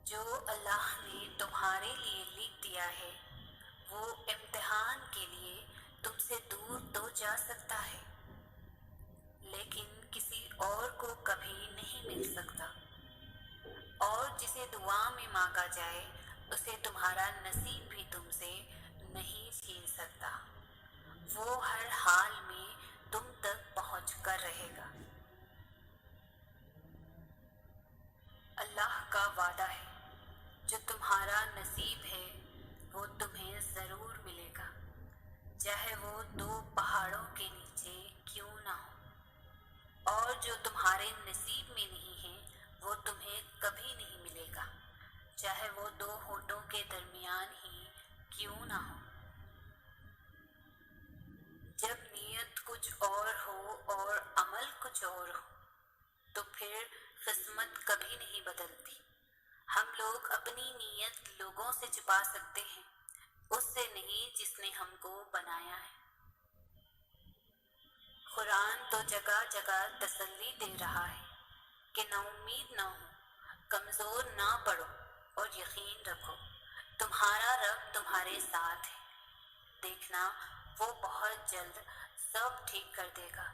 جو اللہ نے تمہارے لیے لکھ دیا ہے وہ امتحان کے لیے تم سے دور تو جا سکتا ہے، لیکن کسی اور کو کبھی نہیں مل سکتا، اور جسے دعا میں مانگا جائے اسے تمہارا نصیب بھی تم سے نہیں چھین سکتا۔ وہ ہر حال میں تم تک پہنچ کر رہے گا۔ اللہ کا وعدہ ہے جو تمہارا نصیب ہے وہ تمہیں ضرور ملے گا، چاہے وہ دو پہاڑوں کے نیچے کیوں نہ ہو، اور جو تمہارے نصیب میں نہیں ہے وہ تمہیں کبھی نہیں ملے گا، چاہے وہ دو ہونٹوں کے درمیان ہی کیوں نہ ہو۔ جب نیت کچھ اور ہو اور عمل کچھ اور ہو تو پھر قسمت کبھی نہیں بدلتی۔ ہم لوگ اپنی نیت لوگوں سے چھپا سکتے ہیں، اس سے نہیں جس نے ہم کو بنایا ہے۔ قرآن تو جگہ جگہ تسلی دے رہا ہے کہ نا امید نہ ہو، کمزور نہ پڑو اور یقین رکھو، تمہارا رب تمہارے ساتھ ہے، دیکھنا وہ بہت جلد سب ٹھیک کر دے گا۔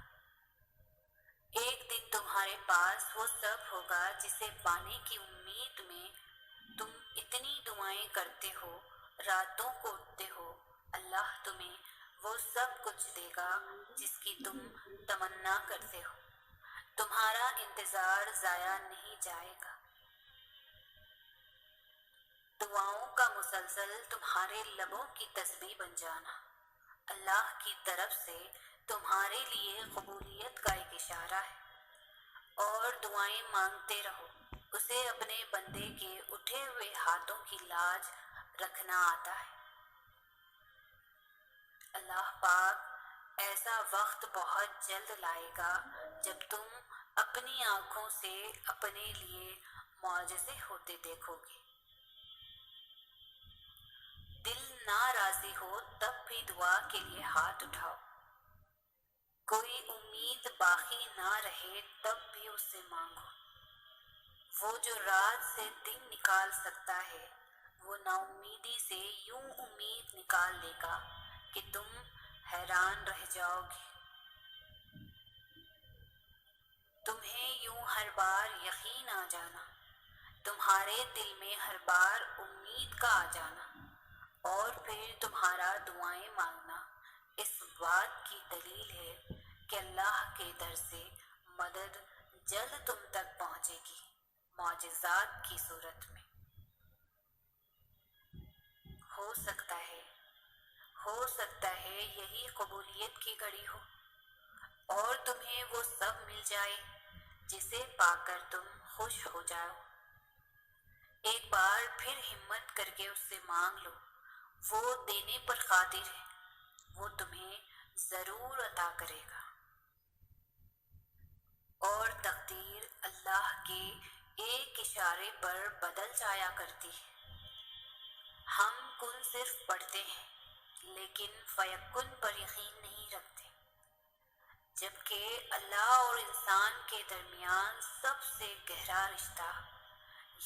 ایک دن تمہارے پاس وہ سب ہوگا جسے پانے کی امید میں تم اتنی دعائیں کرتے ہو، راتوں کو اٹھتے ہو، اللہ تمہیں وہ سب کچھ دے گا جس کی تم تمنا کرتے ہو، تمہارا انتظار ضائع نہیں جائے گا۔ دعاؤں کا مسلسل تمہارے لبوں کی تسبیح بن جانا اللہ کی طرف سے تمہارے لیے قبولیت کا ایک اشارہ ہے، اور دعائیں مانگتے رہو، اسے اپنے بندے کے اٹھے ہوئے ہاتھوں کی لاج رکھنا آتا ہے۔ اللہ پاک ایسا وقت بہت جلد لائے گا جب تم اپنی آنکھوں سے اپنے لیے معجزے ہوتے دیکھو گے۔ دل نہ راضی ہو تب بھی دعا کے لیے ہاتھ اٹھاؤ، کوئی امید باقی نہ رہے تب بھی اس سے مانگو۔ وہ جو رات سے دن نکال سکتا ہے وہ نا امیدی سے یوں امید نکال لے گا کہ تم حیران رہ جاؤ گے۔ تمہیں یوں ہر بار یقین آ جانا، تمہارے دل میں ہر بار امید کا آ جانا، اور پھر تمہارا دعائیں مانگنا اس بات کی دلیل ہے کہ اللہ کے در سے مدد جلد تم تک پہنچے گی، معجزات کی صورت میں۔ ہو سکتا ہے یہی قبولیت کی گھڑی ہو، اور تمہیں وہ سب مل جائے جسے پا کر تم خوش ہو جاؤ۔ ایک بار پھر ہمت کر کے اس سے مانگ لو، وہ دینے پر قادر ہے، وہ تمہیں ضرور عطا کرے گا۔ اور تقدیر اللہ کے ایک اشارے پر بدل جایا کرتی ہے۔ ہم کن صرف پڑھتے ہیں لیکن فیکن پر یقین نہیں رکھتے، جبکہ اللہ اور انسان کے درمیان سب سے گہرا رشتہ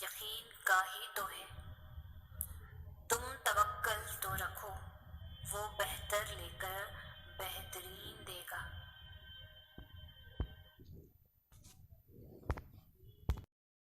یقین کا ہی تو ہے۔ تم توکل تو رکھو، وہ بہتر لے کر بہترین دے گا۔